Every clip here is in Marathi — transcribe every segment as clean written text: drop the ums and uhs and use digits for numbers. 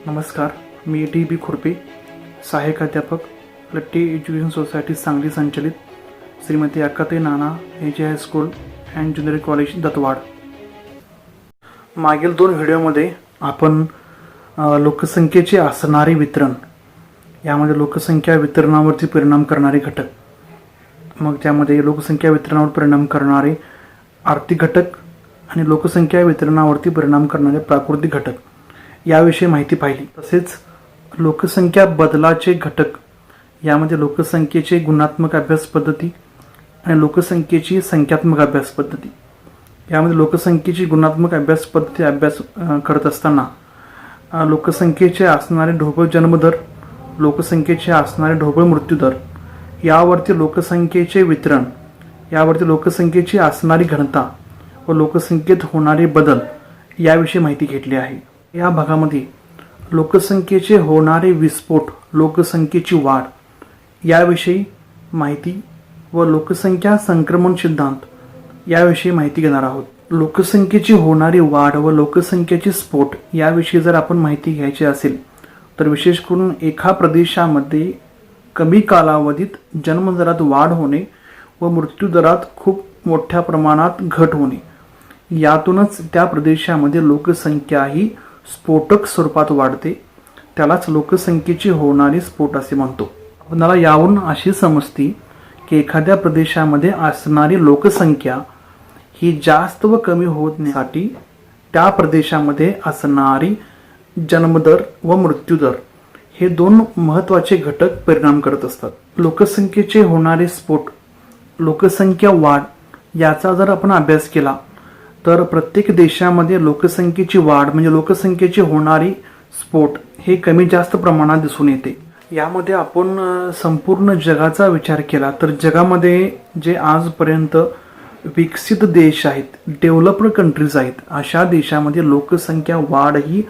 नमस्कार, मी डी खुरपे, सहाय्यक अध्यापक, लट्टी एज्युकेशन सोसायटी सांगली संचलित Shrimati Akkatai Nana AJ high school and junior college Dattawad. मागील 2 व्हिडिओमध्ये आपण लोकसंख्येचे असणारे वितरण, यामध्ये लोकसंख्या वितरणावरती परिणाम करणारे घटक, मग त्यामध्ये लोकसंख्या वितरणावर परिणाम करणारे आर्थिक घटक आणि लोकसंख्या वितरणावरती परिणाम करणारे प्राकृतिक घटक याविषयी माहिती पाहिली. तसेच लोकसंख्या बदलाचे घटक, यामध्ये लोकसंख्येचे गुणात्मक अभ्यास पद्धती आणि लोकसंख्येची संख्यात्मक अभ्यास पद्धती. यामध्ये लोकसंख्येची गुणात्मक अभ्यास पद्धती करत असताना लोकसंख्येचे असणारे ढोबळ जन्मदर, लोकसंख्येचे असणारे ढोबळ मृत्यूदर, यावरती लोकसंख्येचे वितरण, यावरती लोकसंख्येची असणारी घनता व लोकसंख्येत होणारे बदल याविषयी माहिती घेतली आहे. या भागामध्ये लोकसंख्येचे होणारे विस्फोट, लोकसंख्येची वाढ याविषयी माहिती व लोकसंख्या संक्रमण सिद्धांत याविषयी माहिती घेणार आहोत. लोकसंख्येची होणारी वाढ व लोकसंख्येचे स्फोट याविषयी जर आपण माहिती घ्यायची असेल तर विशेष करून एका प्रदेशामध्ये कमी कालावधीत जन्मदरात वाढ होणे व मृत्यूदरात खूप मोठ्या प्रमाणात घट होणे, यातूनच त्या प्रदेशामध्ये लोकसंख्या ही स्फोटक स्वरूपात वाढते. त्यालाच लोकसंख्येची होणारी स्फोट असे म्हणतो. आपल्याला यावरून अशी समजते की एखाद्या प्रदेशामध्ये असणारी लोकसंख्या ही जास्त व कमी होण्यासाठी त्या प्रदेशामध्ये असणारी जन्मदर व मृत्यूदर हे 2 महत्त्वाचे घटक परिणाम करत असतात. लोकसंख्येचे होणारे स्फोट, लोकसंख्या वाढ याचा जर आपण अभ्यास केला तर प्रत्येक देशामध्ये लोकसंख्येची वाढ म्हणजे लोकसंख्येची होणारी स्फोट हे कमी जास्त प्रमाणात दिसून येते. यामध्ये आपण संपूर्ण जगाचा विचार केला तर जगामध्ये जे आजपर्यंत विकसित देश आहेत, डेव्हलप्ड कंट्रीज आहेत, अशा देशामध्ये लोकसंख्या वाढ ही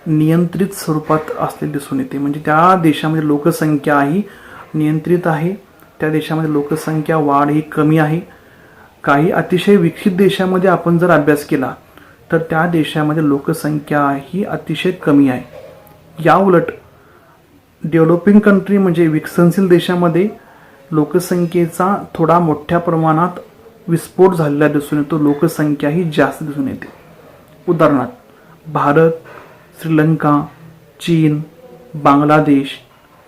नियंत्रित स्वरूपात असलेली दिसून येते. म्हणजे त्या देशामध्ये लोकसंख्या ही नियंत्रित आहे, त्या देशामध्ये लोकसंख्या वाढ ही कमी आहे. काही अतिशय विकसित देशामध्ये आपण जर अभ्यास केला तर त्या देशामध्ये लोकसंख्या ही अतिशय कमी आहे. या उलट डेव्हलपिंग कंट्री म्हणजे विकसनशील देशामध्ये लोकसंख्येचा थोडा मोठ्या प्रमाणात विस्फोट झालेला दिसून येतो, लोकसंख्या ही जास्त दिसून येते. उदाहरणार्थ भारत, श्रीलंका, चीन, बांगलादेश,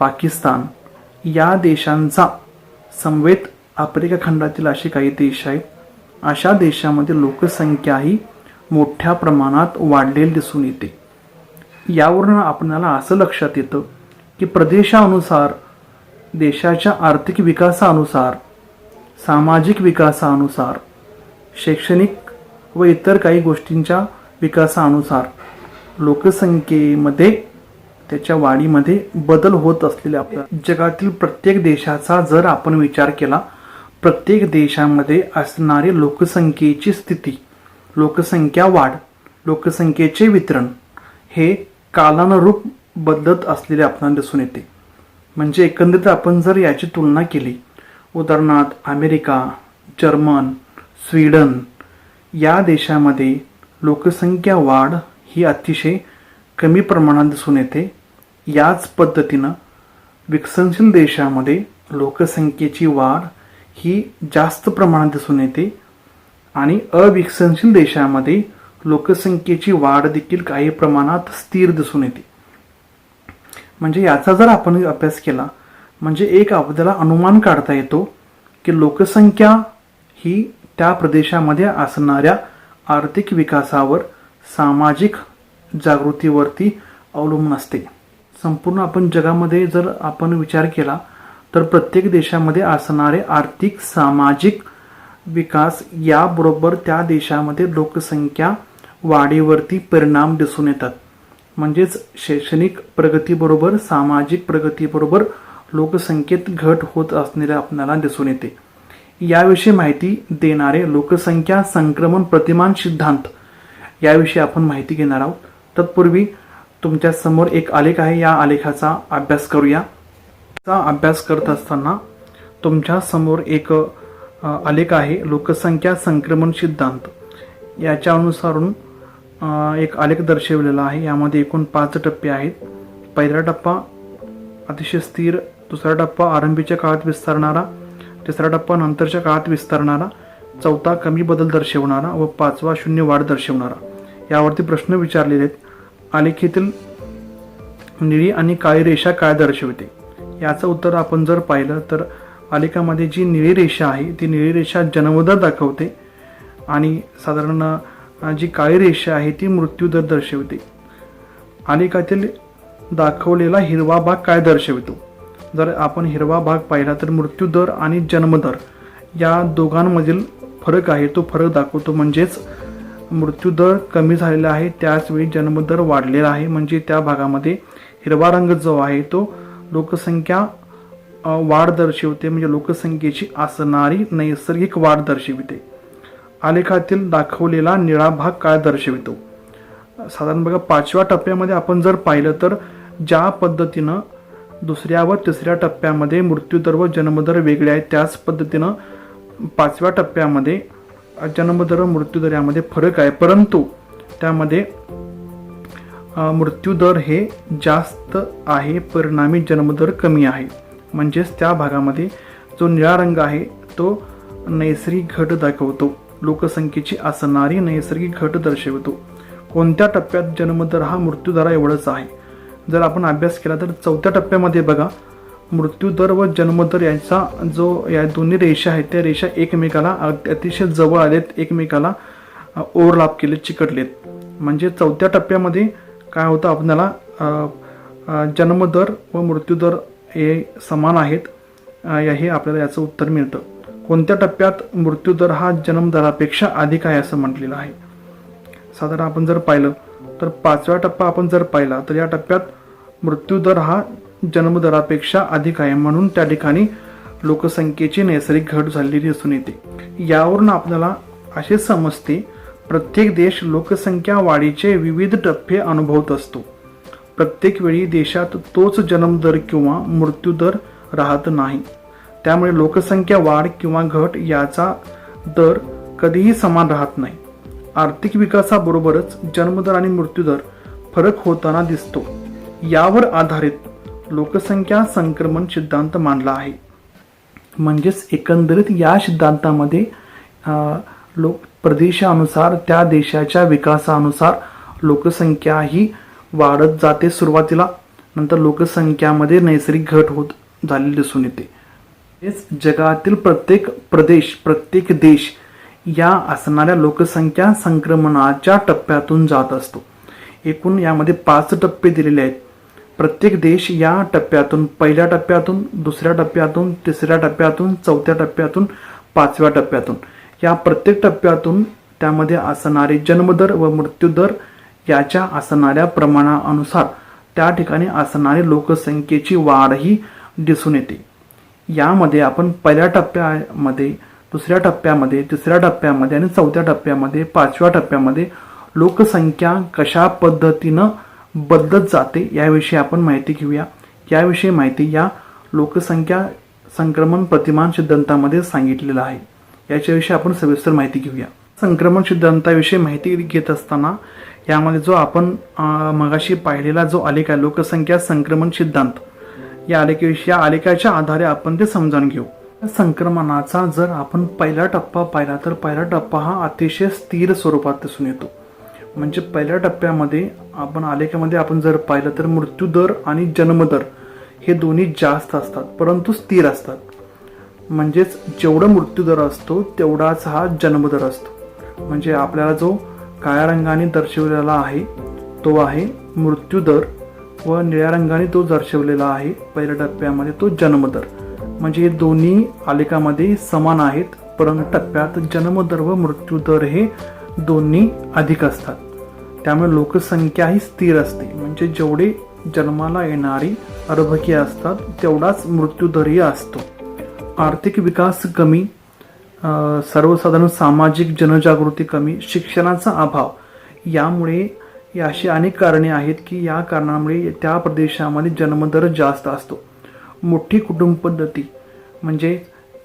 पाकिस्तान या देशांचा समवेत आफ्रिका खंडातील असे काही देश आहेत. अशा देशामध्ये लोकसंख्या ही मोठ्या प्रमाणात वाढलेली दिसून येते. यावरून आपल्याला असं लक्षात येतं की प्रदेशानुसार, देशाच्या आर्थिक विकासानुसार, सामाजिक विकासानुसार, शैक्षणिक व इतर काही गोष्टींच्या विकासानुसार लोकसंख्येमध्ये, त्याच्या वाढीमध्ये बदल होत असलेले आपल्या जगातील प्रत्येक देशाचा जर आपण विचार केला, प्रत्येक देशामध्ये असणारी लोकसंख्येची स्थिती, लोकसंख्या वाढ, लोकसंख्येचे वितरण हे कालानुरूप बदलत असलेले आपल्याला दिसून येते. म्हणजे एकंदरीत आपण जर याची तुलना केली, उदाहरणार्थ अमेरिका, जर्मन, स्वीडन या देशामध्ये लोकसंख्या वाढ ही अतिशय कमी प्रमाणात दिसून येते. याच पद्धतीनं विकसनशील देशामध्ये लोकसंख्येची वाढ ही जास्त प्रमाणात दिसून येते आणि अविकसनशील देशामध्ये लोकसंख्येची वाढ देखील काही प्रमाणात स्थिर दिसून येते. म्हणजे याचा जर आपण अभ्यास केला म्हणजे एक आपल्याला अनुमान काढता येतो की लोकसंख्या ही त्या प्रदेशामध्ये असणाऱ्या आर्थिक विकासावर, सामाजिक जागृतीवरती अवलंबून असते. संपूर्ण आपण जगामध्ये जर आपण विचार केला तर प्रत्येक देशामध्ये असणारे आर्थिक, सामाजिक विकास याबरोबर त्या देशामध्ये लोकसंख्या वाढीवरती परिणाम दिसून येतात. म्हणजेच शैक्षणिक प्रगतीबरोबर, सामाजिक प्रगतीबरोबर लोकसंख्येत घट होत असलेले आपल्याला दिसून येते. याविषयी माहिती देणारे लोकसंख्या संक्रमण प्रतिमान सिद्धांत याविषयी आपण माहिती घेणार आहोत. तत्पूर्वी तुमच्या समोर एक आलेख आहे, या आलेखाचा अभ्यास करूया. अभ्यास करत असताना तुमच्या समोर एक आलेख आहे, लोकसंख्या संक्रमण सिद्धांत. याच्या अनुसारून एक आलेख दर्शवलेला आहे. यामध्ये एकूण 5 टप्पे आहेत. पहिला टप्पा अतिशय स्थिर, दुसरा टप्पा आरंभीच्या काळात विस्तारणारा, तिसरा टप्पा नंतरच्या काळात विस्तारणारा, चौथा कमी बदल दर्शवणारा व 5वा शून्य वाढ दर्शवणारा. यावरती प्रश्न विचारलेले आहेत. आलेखीतील निळी आणि काळी रेषा काय दर्शवते? याचं उत्तर आपण जर पाहिलं तर आलेखामध्ये जी निळी रेषा आहे ती निळी रेषा जन्मदर दाखवते आणि साधारण जी काळी रेषा आहे ती मृत्यूदर दर्शवते. आलेखातील दाखवलेला हिरवा भाग काय दर्शवतो? जर आपण हिरवा भाग पाहिला तर मृत्यूदर आणि जन्मदर या दोघांमधील फरक आहे तो फरक दाखवतो. म्हणजेच मृत्यूदर कमी झालेला आहे त्याचवेळी जन्मदर वाढलेला आहे. म्हणजे त्या भागामध्ये हिरवा रंग जो आहे तो लोकसंख्या वाढ दर्शवते, म्हणजे लोकसंख्येची असणारी नैसर्गिक वाढ दर्शविते. आलेखातील दाखवलेला निळा भाग काय दर्शवितो? साधारण बघा 5व्या टप्प्यामध्ये आपण जर पाहिलं तर ज्या पद्धतीनं दुसऱ्या व तिसऱ्या टप्प्यामध्ये मृत्यूदर व जन्मदर वेगळे आहेत त्याच पद्धतीनं 5व्या टप्प्यामध्ये जन्मदर व मृत्यूदर यामध्ये फरक आहे. परंतु त्यामध्ये मृत्यूदर हे जास्त आहे, परिणामी जन्मदर कमी आहे. म्हणजेच त्या भागामध्ये जो निळा रंग आहे तो नैसर्गिक घट दाखवतो, लोकसंख्येची असणारी नैसर्गिक घट दर्शवतो. कोणत्या टप्प्यात जन्मदर हा मृत्यूदरा एवढंच आहे? जर आपण अभ्यास केला तर 4थ्या टप्प्यामध्ये बघा मृत्यूदर व जन्मदर यांचा जो या दोन्ही रेषा आहेत त्या रेषा एकमेकाला अतिशय जवळ आलेत, एकमेकाला ओव्हरलॅप केलेत, चिकटलेत. म्हणजे 4थ्या टप्प्यामध्ये काय होतं आपल्याला जन्मदर व मृत्यूदर हे समान आहेत हे आपल्याला याचं उत्तर मिळतं. कोणत्या टप्प्यात मृत्यूदर हा जन्मदरापेक्षा अधिक आहे असं म्हटलेलं आहे? साधारण आपण जर पाहिलं तर 5वा टप्पा आपण जर पाहिला तर या टप्प्यात मृत्यूदर हा जन्मदरापेक्षा अधिक आहे, म्हणून त्या ठिकाणी लोकसंख्येची नैसर्गिक घट झालेली दिसून येते. यावरून आपल्याला असे समजते प्रत्येक देश लोकसंख्या वाढीचे विविध टप्पे अनुभवत असतो. प्रत्येक वेळी देशात तोच जन्मदर किंवा मृत्यूदर राहत नाही. त्यामुळे लोकसंख्या वाढ किंवा घट याचा दर कधीही समान राहत नाही. आर्थिक विकासाबरोबरच जन्मदर आणि मृत्यूदर फरक होताना दिसतो. यावर आधारित लोकसंख्या संक्रमण सिद्धांत मांडला आहे. म्हणजेच एकंदरीत या सिद्धांतामध्ये प्रदेशानुसार त्या देशाच्या विकासानुसार लोकसंख्या ही वाढत जाते सुरुवातीला, नंतर लोकसंख्यामध्ये नैसर्गिक घट होत झालेली दिसून येते. जगातील प्रत्येक प्रदेश, प्रत्येक देश या असणाऱ्या लोकसंख्या संक्रमणाच्या टप्प्यातून जात असतो. एकूण यामध्ये 5 टप्पे दिलेले आहेत. प्रत्येक देश या टप्प्यातून, पहिल्या टप्प्यातून, दुसऱ्या टप्प्यातून, तिसऱ्या टप्प्यातून, 4थ्या टप्प्यातून, 5व्या टप्प्यातून या प्रत्येक टप्प्यातून त्यामध्ये असणारे जन्मदर व मृत्यूदर याच्या असणाऱ्या प्रमाणानुसार त्या ठिकाणी असणारी लोकसंख्येची वाढही दिसून येते. यामध्ये आपण पहिल्या टप्प्यामध्ये, दुसऱ्या टप्प्यामध्ये, तिसऱ्या टप्प्यामध्ये आणि 4थ्या टप्प्यामध्ये, 5व्या टप्प्यामध्ये लोकसंख्या कशा पद्धतीनं बदलत जाते याविषयी आपण माहिती घेऊया. याविषयी माहिती या लोकसंख्या संक्रमण प्रतिमान सिद्धांतामध्ये सांगितलेलं आहे. याच्याविषयी आपण सविस्तर माहिती घेऊया. संक्रमण सिद्धांताविषयी माहिती घेत असताना यामध्ये जो आपण मगाशी पाहिलेला जो आलेख आहे लोकसंख्या संक्रमण सिद्धांत, या आलेखाच्या आधारे आपण ते समजून घेऊ. संक्रमणाचा जर आपण पहिला टप्पा पाहिला तर पहिला टप्पा हा अतिशय स्थिर स्वरूपात दिसून येतो. म्हणजे पहिल्या टप्प्यामध्ये आपण आलेखामध्ये आपण जर पाहिलं तर मृत्यूदर आणि जन्मदर हे दोन्ही जास्त असतात परंतु स्थिर असतात. म्हणजेच जेवढा मृत्यूदर असतो तेवढाच हा जन्मदर असतो. म्हणजे आपल्याला जो काळ्या रंगाने दर्शवलेला आहे तो आहे मृत्यूदर व निळ्या रंगाने तो दर्शवलेला आहे पहिल्या टप्प्यामध्ये तो जन्मदर. म्हणजे हे दोन्ही आलेखामध्ये समान आहेत, परंतु टप्प्यात जन्मदर व मृत्यूदर हे दोन्ही अधिक असतात. त्यामुळे लोकसंख्या ही स्थिर असते. म्हणजे जेवढे जन्माला येणारी अर्भके असतात तेवढाच मृत्यूदरही असतो. आर्थिक विकास कमी, सर्वसाधारण सामाजिक जनजागृती कमी, शिक्षणाचा अभाव यामुळे अशी अनेक कारणे आहेत की या कारणामुळे त्या प्रदेशामध्ये जन्मदर जास्त असतो. मोठी कुटुंब पद्धती म्हणजे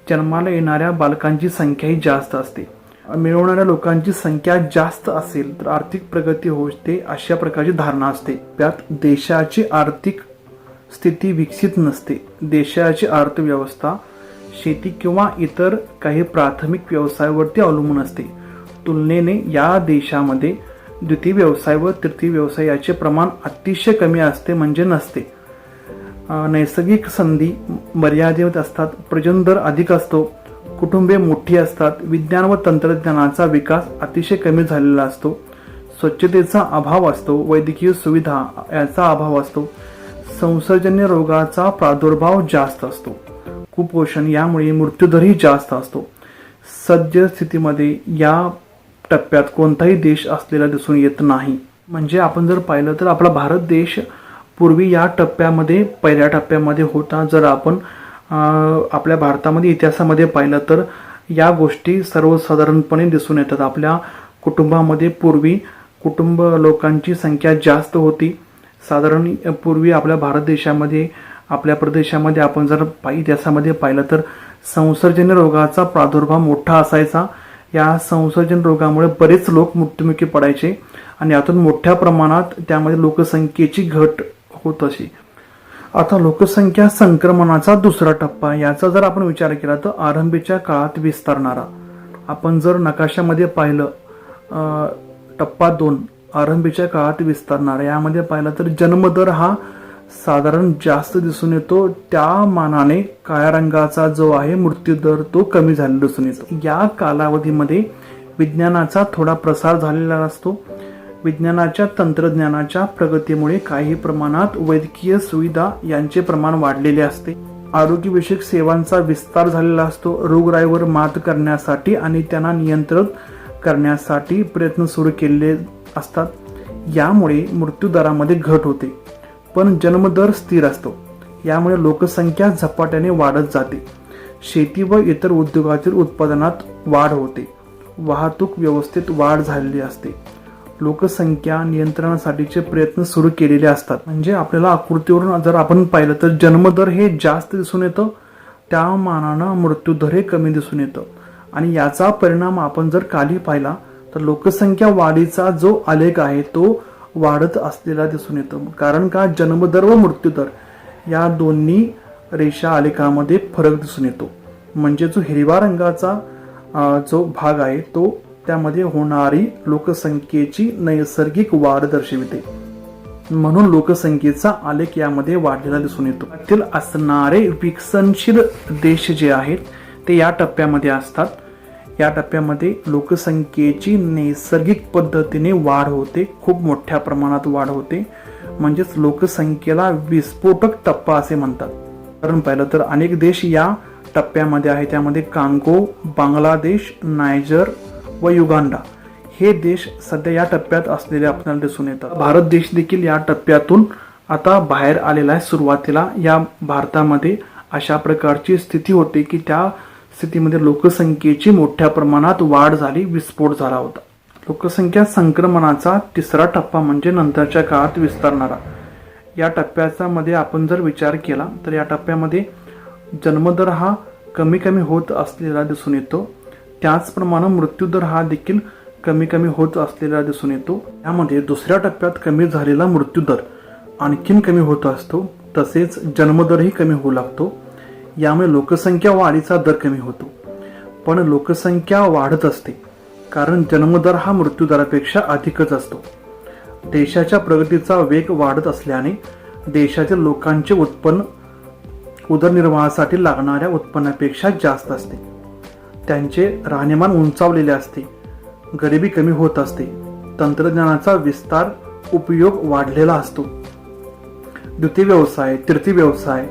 जन्माला येणाऱ्या बालकांची संख्याही जास्त असते. मिळवणाऱ्या लोकांची संख्या जास्त असेल तर आर्थिक प्रगती होते, अशा प्रकारची धारणा असते. त्यात देशाची आर्थिक स्थिती विकसित नसते. देशाची अर्थव्यवस्था शेती किंवा इतर काही प्राथमिक व्यवसायावरती अवलंबून असते. तुलनेने या देशामध्ये द्वितीय व्यवसाय व तृतीय व्यवसाय याचे प्रमाण अतिशय कमी असते, म्हणजे नसते. नैसर्गिक संधी मर्यादित असतात. प्रजनन दर अधिक असतो. कुटुंबे मोठी असतात. विज्ञान व तंत्रज्ञानाचा विकास अतिशय कमी झालेला असतो. स्वच्छतेचा अभाव असतो. वैद्यकीय सुविधा याचा अभाव असतो. संसर्गजन्य रोगाचा प्रादुर्भाव जास्त असतो. कुपोषण यामुळे मृत्यूदरही जास्त असतो. सद्यस्थितीमध्ये या टप्प्यात कोणताही देश असलेला दिसून येत नाही. म्हणजे आपण जर पाहिलं तर आपला भारत देश पूर्वी या टप्प्यामध्ये पहिल्या टप्प्यामध्ये होता. जर आपण आपल्या भारतामध्ये इतिहासामध्ये पाहिलं तर या गोष्टी सर्वसाधारणपणे दिसून येतात. आपल्या कुटुंबामध्ये पूर्वी कुटुंब लोकांची संख्या जास्त होती. साधारण पूर्वी आपल्या भारत देशामध्ये आपल्या प्रदेशामध्ये आपण जर इतिहासामध्ये पाहिलं तर संसर्गजन्य रोगाचा प्रादुर्भाव मोठा असायचा. या संसर्गजन्य रोगामुळे बरेच लोक मृत्युमुखी पडायचे आणि यातून मोठ्या प्रमाणात त्यामध्ये लोकसंख्येची घट होत असे. आता लोकसंख्या संक्रमणाचा दुसरा टप्पा, याचा जर आपण विचार केला तर आरंभीच्या काळात विस्तारणारा. आपण जर नकाशामध्ये पाहिलं टप्पा 2 आरंभीच्या काळात विस्तारणारा, यामध्ये पाहिलं तर जन्मदर हा साधारण जास्त दिसून येतो. त्या मानाने काळ्या रंगाचा जो आहे मृत्यूदर तो कमी झालेला दिसून येतो. या कालावधीमध्ये विज्ञानाचा थोडा प्रसार झालेला असतो. विज्ञानाच्या तंत्रज्ञानाच्या प्रगतीमुळे काही प्रमाणात वैद्यकीय सुविधा यांचे प्रमाण वाढलेले असते. आरोग्यविषयक सेवांचा विस्तार झालेला असतो. रोगराईवर मात करण्यासाठी आणि त्यांना नियंत्रित करण्यासाठी प्रयत्न सुरू केलेले असतात. यामुळे मृत्यूदरामध्ये घट होते, पण जन्मदर स्थिर असतो. यामुळे लोकसंख्या झपाट्याने वाढत जाते. शेती व इतर उद्योगातील उत्पादनात वाढ होते. वाहतूक व्यवस्थेत वाढ झालेली असते. लोकसंख्या नियंत्रणासाठीचे प्रयत्न सुरू केलेले असतात. म्हणजे आपल्याला आकृतीवरून जर आपण पाहिलं तर जन्मदर हे जास्त दिसून येतं, त्या मानानं मृत्यूदर हे कमी दिसून येतं. आणि याचा परिणाम आपण जर खाली पाहिला तर लोकसंख्या वाढीचा जो आलेख आहे तो वाढत असलेला दिसून येतो. कारण का, जन्मदर व मृत्यूदर या दोन्ही रेषा आलेखामध्ये फरक दिसून येतो. म्हणजे जो हिरव्या रंगाचा जो भाग आहे तो त्यामध्ये होणारी लोकसंख्येची नैसर्गिक वाढ दर्शविते. म्हणून लोकसंख्येचा आलेख यामध्ये वाढलेला दिसून येतो. त्यातील असणारे विकसनशील देश जे आहेत ते या टप्प्यामध्ये असतात. या टप्प्यामध्ये लोकसंख्येची नैसर्गिक पद्धतीने वाढ होते, खूप मोठ्या प्रमाणात वाढ होते. म्हणजेच लोकसंख्येला विस्फोटक टप्पा असे म्हणतात. कारण पाहिलं तर अनेक देश या टप्प्यामध्ये आहे. त्यामध्ये कांगो, बांगलादेश, नायजर व युगांडा हे देश सध्या या टप्प्यात असलेले आपल्याला दिसून येतात. भारत देश देखील या टप्प्यातून आता बाहेर आलेला आहे. सुरुवातीला या भारतामध्ये अशा प्रकारची स्थिती होती की त्या स्थितीमध्ये लोकसंख्येची मोठ्या प्रमाणात वाढ झाली, विस्फोट झाला होता. लोकसंख्या संक्रमणाचा तिसरा टप्पा म्हणजे नंतरच्या काळात विस्तारणारा. या टप्प्याचा मध्ये आपण जर विचार केला तर या टप्प्यामध्ये जन्मदर हा कमी कमी होत असलेला दिसून येतो. त्याचप्रमाणे मृत्यूदर हा देखील कमी कमी होत असलेला दिसून येतो. यामध्ये दुसऱ्या टप्प्यात कमी झालेला मृत्यूदर आणखीन कमी होत असतो. तसेच जन्मदरही कमी होऊ लागतो. यामुळे लोकसंख्या वाढीचा दर कमी होतो. पण लोकसंख्या वाढत असते कारण जन्मदर हा मृत्यूदरापेक्षा अधिकच असतो. देशाच्या प्रगतीचा वेग वाढत असल्याने देशातील लोकांचे उत्पन्न उदरनिर्वाहासाठी लागणाऱ्या उत्पन्नापेक्षा जास्त असते. त्यांचे राहणीमान उंचावलेले असते. गरिबी कमी होत असते. तंत्रज्ञानाचा विस्तार उपयोग वाढलेला असतो. द्वितीय व्यवसाय, तृतीय व्यवसाय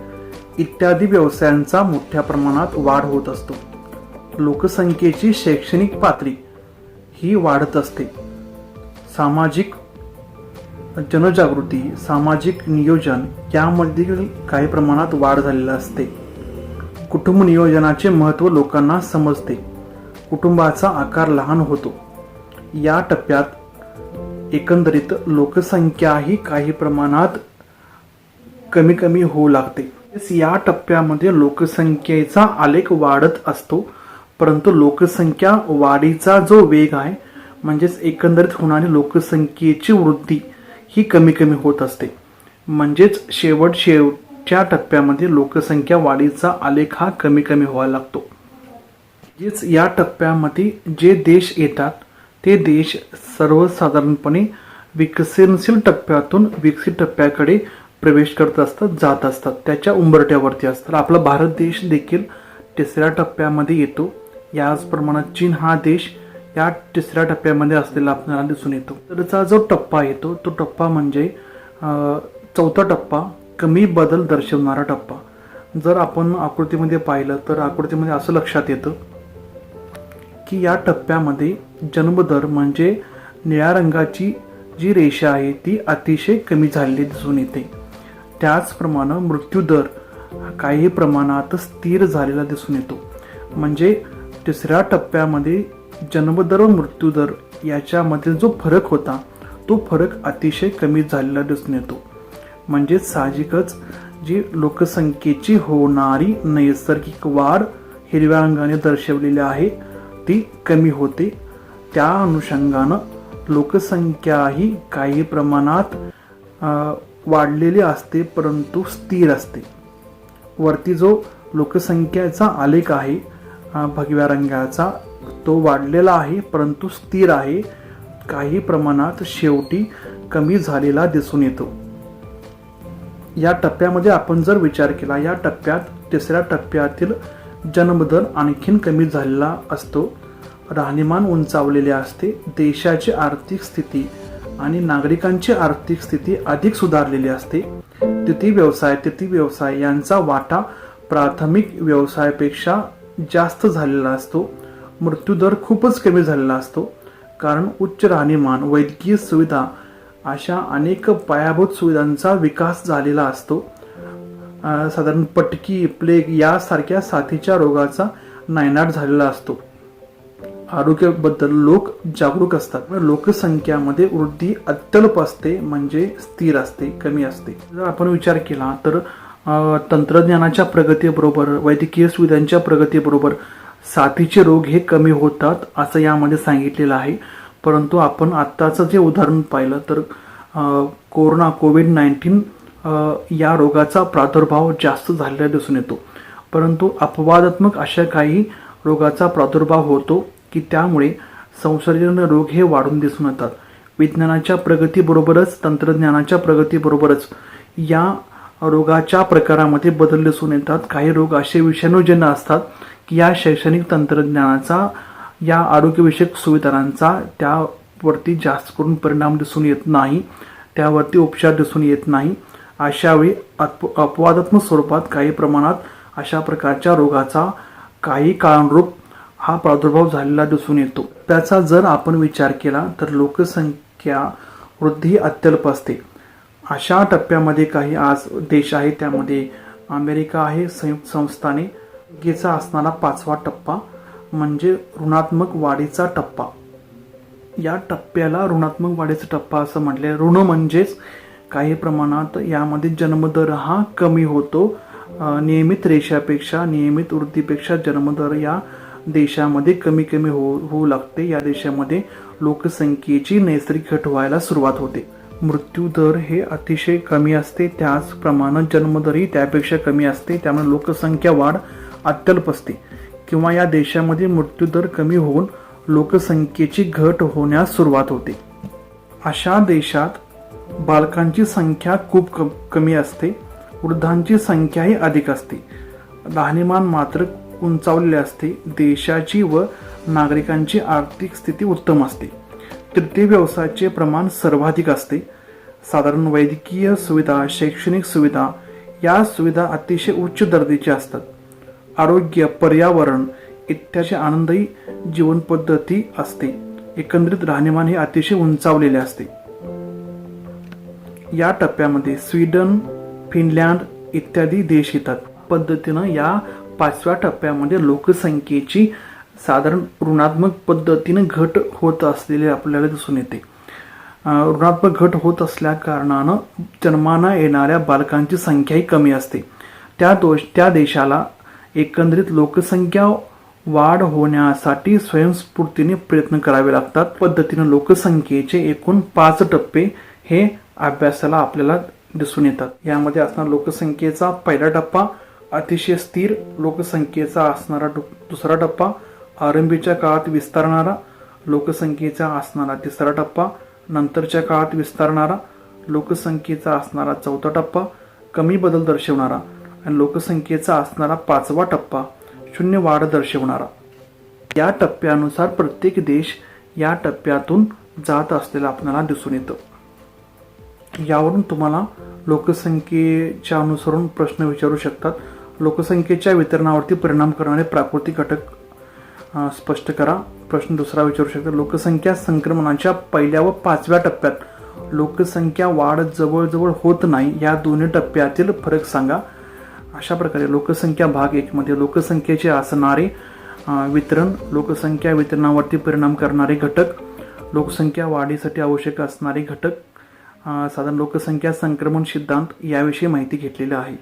इत्यादी व्यवसायांचा मोठ्या प्रमाणात वाढ होत असतो. लोकसंख्येची शैक्षणिक पातळी ही वाढत असते. सामाजिक जनजागृती, सामाजिक नियोजन यामध्ये काही प्रमाणात वाढ झालेली असते. कुटुंब नियोजनाचे महत्त्व लोकांना समजते. कुटुंबाचा आकार लहान होतो. या टप्प्यात एकंदरीत लोकसंख्याही काही प्रमाणात कमी कमी होऊ लागते. या टप्प्यामध्ये लोकसंख्येचा आलेख वाढत असतो, परंतु लोकसंख्या वाढीचा जो वेग आहे म्हणजेच एकंदरीत होणारी लोकसंख्येची वृद्धी ही कमी कमी होत असते. म्हणजेच शेवटच्या टप्प्यामध्ये लोकसंख्या वाढीचा आलेख हा कमी कमी व्हायला लागतो. म्हणजेच या टप्प्यामध्ये जे देश येतात ते देश सर्वसाधारणपणे विकसनशील टप्प्यातून विकसित टप्प्याकडे प्रवेश करत असतात, जात असतात, त्याच्या उंबरठ्यावरती असतात. आपला भारत देश देखील तिसऱ्या टप्प्यामध्ये येतो. याचप्रमाणे चीन हा देश या तिसऱ्या टप्प्यामध्ये असलेला आपल्याला दिसून येतो. तरचा जो टप्पा येतो तो टप्पा म्हणजे चौथा टप्पा, कमी बदल दर्शवणारा टप्पा. जर आपण आकृतीमध्ये पाहिलं तर आकृतीमध्ये असं लक्षात येतं की या टप्प्यामध्ये जन्मदर म्हणजे निळ्या रंगाची जी रेषा आहे ती अतिशय कमी झालेली दिसून येते. त्याचप्रमाणे मृत्यूदर काही प्रमाणात स्थिर झालेला दिसून येतो. म्हणजे तिसऱ्या टप्प्यामध्ये जन्मदर व मृत्यूदर याच्यामधील जो फरक होता तो फरक अतिशय कमी झालेला दिसून येतो. म्हणजे साहजिकच जी लोकसंख्येची होणारी नैसर्गिक वाढ हिरव्या रंगाने दर्शवलेली आहे ती कमी होते. त्या अनुषंगानं लोकसंख्या ही काही प्रमाणात वाढलेली असते परंतु स्थिर असते. वरती जो लोकसंख्येचा आलेख आहे भगव्या रंगाचा तो वाढलेला आहे परंतु स्थिर आहे, काही प्रमाणात शेवटी कमी झालेला दिसून येतो. या टप्प्यामध्ये आपण जर विचार केला, या टप्प्यात तिसऱ्या टप्प्यातील जन्मदर आणखीन कमी झालेला असतो, राहणीमान उंचावलेले असते, देशाची आर्थिक स्थिती आणि नागरिकांची आर्थिक स्थिती अधिक सुधारलेली असते. तृतीय व्यवसाय यांचा वाटा प्राथमिक व्यवसायापेक्षा जास्त झालेला असतो. मृत्यूदर खूपच कमी झालेला असतो कारण उच्च राहणीमान, वैद्यकीय सुविधा अशा अनेक पायाभूत सुविधांचा विकास झालेला असतो. साधारण पटकी, प्लेग यासारख्या साथीच्या रोगाचा नायनाट झालेला असतो. आरोग्याबद्दल लोक जागरूक असतात. लोकसंख्यामध्ये वृद्धी अत्यल्प असते म्हणजे स्थिर असते, कमी असते. जर आपण विचार केला तर तंत्रज्ञानाच्या प्रगतीबरोबर, वैद्यकीय सुविधांच्या प्रगतीबरोबर साथीचे रोग हे कमी होतात असं यामध्ये सांगितलेलं आहे. परंतु आपण आत्ताचं जे उदाहरण पाहिलं तर कोविड-19 या रोगाचा प्रादुर्भाव जास्त झालेला दिसून येतो. परंतु अपवादात्मक अशा काही रोगाचा प्रादुर्भाव होतो की त्यामुळे संसर्गजन्य रोग हे वाढून दिसून येतात. विज्ञानाच्या प्रगतीबरोबरच, तंत्रज्ञानाच्या प्रगतीबरोबरच या रोगाच्या प्रकारामध्ये बदल दिसून येतात. काही रोग असे विषाणूजन्य असतात की या शैक्षणिक तंत्रज्ञानाचा, या आरोग्यविषयक सुविधांचा त्यावरती जास्त करून परिणाम दिसून येत नाही, त्यावरती उपचार दिसून येत नाही. अशावेळी अपवादात्मक स्वरूपात काही प्रमाणात अशा प्रकारच्या रोगाचा काही काळानुरूप हा प्रादुर्भाव झालेला दिसून येतो. त्याचा जर आपण विचार केला तर लोकसंख्या वृद्धी अत्यल्प असते. अशा टप्प्यामध्ये काही आज देश आहे, त्यामध्ये अमेरिका आहे, संयुक्त संस्थाने गेचा असणारा 5वा टप्पा म्हणजे ऋणात्मक वाढीचा टप्पा. या टप्प्याला ऋणात्मक वाढीचा टप्पा असं म्हटले. ऋण म्हणजेच काही प्रमाणात यामध्ये जन्मदर हा कमी होतो. नियमित रेषापेक्षा, नियमित वृद्धीपेक्षा जन्मदर या देशामध्ये कमी कमी होऊ लागते. या देशामध्ये लोकसंख्येची नैसर्गिक घट व्हायला सुरुवात होते. मृत्यूदर हे अतिशय कमी असते, त्याचप्रमाणे जन्मदरही त्यापेक्षा कमी असते. त्यामुळे लोकसंख्या वाढ अत्यल्प असते किंवा या देशामध्ये मृत्यूदर कमी होऊन लोकसंख्येची घट होण्यास सुरुवात होते. अशा देशात बालकांची संख्या खूप कमी असते, वृद्धांची संख्याही अधिक असते. राहणीमान मात्र उंचावलेले असते. देशाची व नागरिकांची आर्थिक स्थिती उत्तम असते. तृतीय व्यवसायाचे प्रमाण सर्वाधिक असते. साधारण वैद्यकीय सुविधा, शैक्षणिक सुविधा या सुविधा अतिशय उच्च दर्जाच्या असतात. आरोग्य, पर्यावरण इत्यादी आनंदही जीवन पद्धती असते. एकंदरीत राहणीमान हे अतिशय उंचावलेले असते. या टप्प्यामध्ये स्वीडन, फिनलँड इत्यादी देश येतात. पद्धतीनं या 5व्या टप्प्यामध्ये लोकसंख्येची साधारण ऋणात्मक पद्धतीने घट होत असलेले आपल्याला दिसून येते. ऋणात्मक घट होत असल्या कारणानं जन्माला येणाऱ्या बालकांची संख्याही कमी असते. त्या देशाला एकंदरीत लोकसंख्या वाढ होण्यासाठी स्वयंस्फूर्तीने प्रयत्न करावे लागतात. पद्धतीने लोकसंख्येचे एकूण 5 टप्पे हे अभ्यासाला आपल्याला दिसून येतात. यामध्ये असणारा लोकसंख्येचा पहिला टप्पा अतिशय स्थिर लोकसंख्येचा असणारा दुसरा टप्पा, आरंभीच्या काळात विस्तारणारा लोकसंख्येचा असणारा तिसरा टप्पा, नंतरच्या काळात विस्तारणारा लोकसंख्येचा असणारा चौथा टप्पा, कमी बदल दर्शवणारा आणि लोकसंख्येचा असणारा 5वा टप्पा शून्य वाढ दर्शवणारा. या टप्प्यानुसार प्रत्येक देश या टप्प्यातून जात असलेला आपल्याला दिसून येतं. यावरून तुम्हाला लोकसंख्येच्या अनुसरून प्रश्न विचारू शकतात. लोकसंख्येच्या वितरणावरती परिणाम करणारे प्राकृतिक घटक स्पष्ट करा. प्रश्न दुसरा विचारू शकतात. लोकसंख्या संक्रमणाच्या पहिल्या व 5व्या टप्प्यात लोकसंख्या वाढ जवळजवळ होत नाही. या दोन्ही टप्प्यातील फरक सांगा. अशा प्रकारे लोकसंख्या भाग 1 मध्ये लोकसंख्येचे असणारे वितरण, लोकसंख्या वितरणावरती परिणाम करणारे घटक, लोकसंख्या वाढीसाठी आवश्यक असणारे घटक, साधारण लोकसंख्या संक्रमण सिद्धांत याविषयी माहिती घेतलेली आहे.